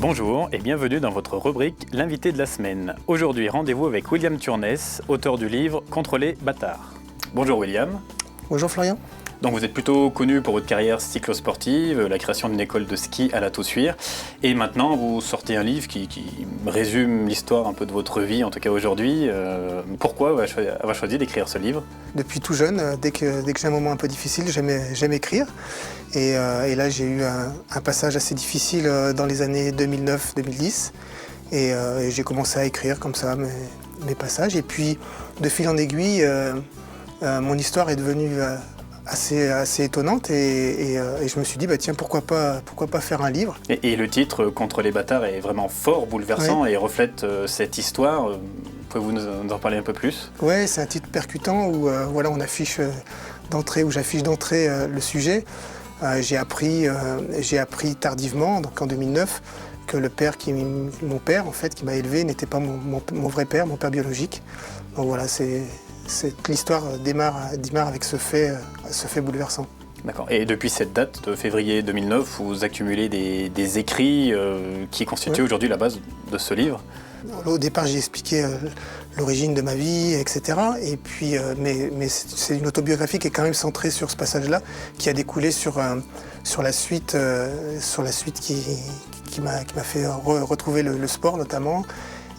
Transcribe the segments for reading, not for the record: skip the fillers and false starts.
Bonjour et bienvenue dans votre rubrique L'invité de la semaine. Aujourd'hui, rendez-vous avec William Turness, auteur du livre Contre les bâtards. Bonjour William. Bonjour Florian. Donc vous êtes plutôt connu pour votre carrière cyclosportive, la création d'une école de ski à La Toussuire. Et maintenant, vous sortez un livre qui résume l'histoire un peu de votre vie, en tout cas aujourd'hui. Pourquoi avoir choisi d'écrire ce livre ? Depuis tout jeune, dès que j'ai un moment un peu difficile, j'aime écrire. Et là, j'ai eu un passage assez difficile dans les années 2009-2010. Et j'ai commencé à écrire comme ça mes passages. Et puis, de fil en aiguille, mon histoire est devenue assez étonnante et je me suis dit tiens, pourquoi pas faire un livre. Et le titre Contre les bâtards est vraiment fort, bouleversant, oui. Et reflète cette histoire. Pouvez-vous nous en parler un peu plus ? Oui, c'est un titre percutant où on affiche d'entrée, où j'affiche d'entrée le sujet. J'ai appris tardivement, donc en 2009, que mon père en fait qui m'a élevé n'était pas mon vrai père, mon père biologique. Donc voilà, l'histoire démarre avec ce fait bouleversant. D'accord. Et depuis cette date de février 2009, vous accumulez des écrits qui constituent aujourd'hui la base de ce livre. Au départ, j'ai expliqué l'origine de ma vie, etc. Et puis, mais c'est une autobiographie qui est quand même centrée sur ce passage-là, qui a découlé sur la suite qui m'a fait retrouver le sport notamment.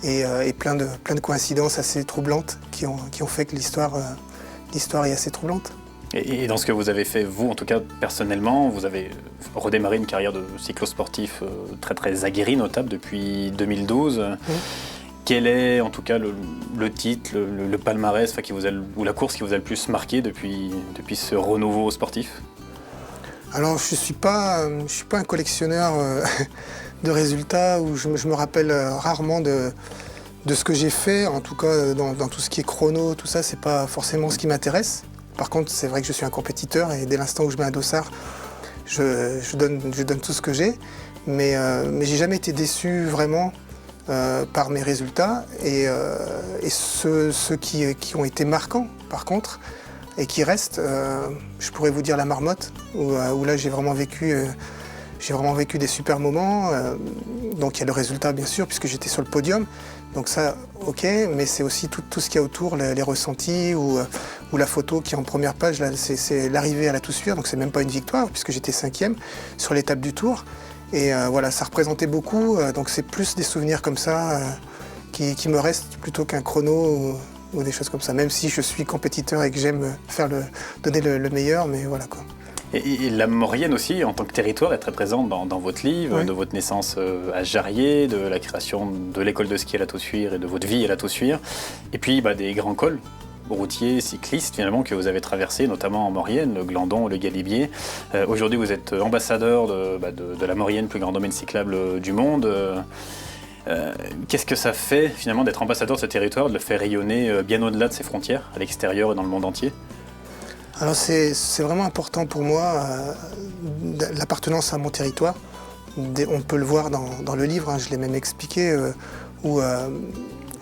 Et plein de coïncidences assez troublantes qui ont fait que l'histoire est assez troublante. Et dans ce que vous avez fait, vous, en tout cas, personnellement, vous avez redémarré une carrière de cyclosportif très, très aguerrie, notable, depuis 2012. Mmh. Quel est, en tout cas, le titre, le palmarès ou la course qui vous a le plus marqué depuis ce renouveau sportif ? Alors, je suis pas un collectionneur de résultats où je me rappelle rarement de ce que j'ai fait. En tout cas, dans tout ce qui est chrono, tout ça, c'est pas forcément ce qui m'intéresse. Par contre, c'est vrai que je suis un compétiteur et dès l'instant où je mets un dossard, je donne tout ce que j'ai. Mais j'ai jamais été déçu vraiment par mes résultats. Et ceux qui ont été marquants, par contre, et qui restent, je pourrais vous dire la marmotte, où là j'ai vraiment vécu des super moments. Donc il y a le résultat bien sûr, puisque j'étais sur le podium. Donc ça, ok, mais c'est aussi tout ce qu'il y a autour, les ressentis ou la photo qui est en première page. Là, c'est l'arrivée à La Toussuire, donc c'est même pas une victoire, puisque j'étais 5e sur l'étape du Tour. Et ça représentait beaucoup, donc c'est plus des souvenirs comme ça qui me restent plutôt qu'un chrono ou des choses comme ça, même si je suis compétiteur et que j'aime donner le meilleur, mais voilà quoi. Et la Maurienne aussi, en tant que territoire, est très présente dans votre livre, oui. De votre naissance à Jarrier, de la création de l'école de ski à La Toussuire et de votre vie à La Toussuire, et puis des grands cols routiers, cyclistes finalement que vous avez traversés, notamment en Maurienne, le Glandon, le Galibier. Aujourd'hui, vous êtes ambassadeur de la Maurienne, plus grand domaine cyclable du monde. Qu'est-ce que ça fait finalement d'être ambassadeur de ce territoire, de le faire rayonner bien au-delà de ses frontières, à l'extérieur et dans le monde entier ? Alors c'est vraiment important pour moi, l'appartenance à mon territoire. On peut le voir dans le livre, je l'ai même expliqué, où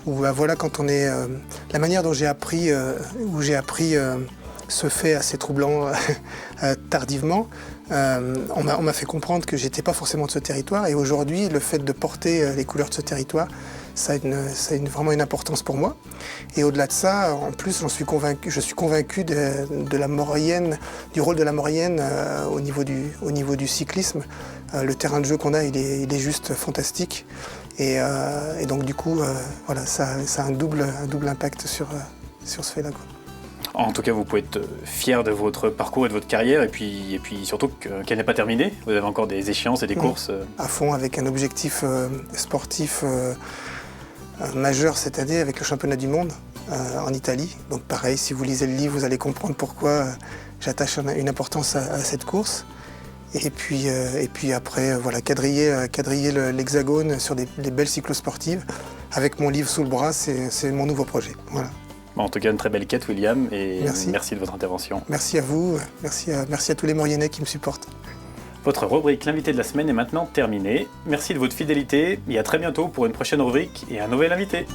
quand on est... la manière dont j'ai appris ce fait assez troublant tardivement, on m'a fait comprendre que j'étais pas forcément de ce territoire, et aujourd'hui le fait de porter les couleurs de ce territoire, ça a vraiment une importance pour moi. Et au-delà de ça, en plus, je suis convaincu de la Maurienne, du rôle de la Maurienne au niveau du cyclisme. Le terrain de jeu qu'on a, il est juste fantastique. Et donc du coup, ça a un double impact sur ce fait-là, quoi. En tout cas, vous pouvez être fier de votre parcours et de votre carrière, et puis surtout qu'elle n'est pas terminée. Vous avez encore des échéances et des courses. À fond, avec un objectif sportif majeur cette année, avec le championnat du monde en Italie. Donc pareil, si vous lisez le livre, vous allez comprendre pourquoi j'attache une importance à cette course. Et puis après, quadriller l'hexagone sur des belles cyclosportives. Avec mon livre sous le bras, c'est mon nouveau projet. Voilà. En tout cas, une très belle quête, William, et merci de votre intervention. Merci à vous, merci à tous les Mauriennais qui me supportent. Votre rubrique L'invité de la semaine est maintenant terminée. Merci de votre fidélité et à très bientôt pour une prochaine rubrique et un nouvel invité.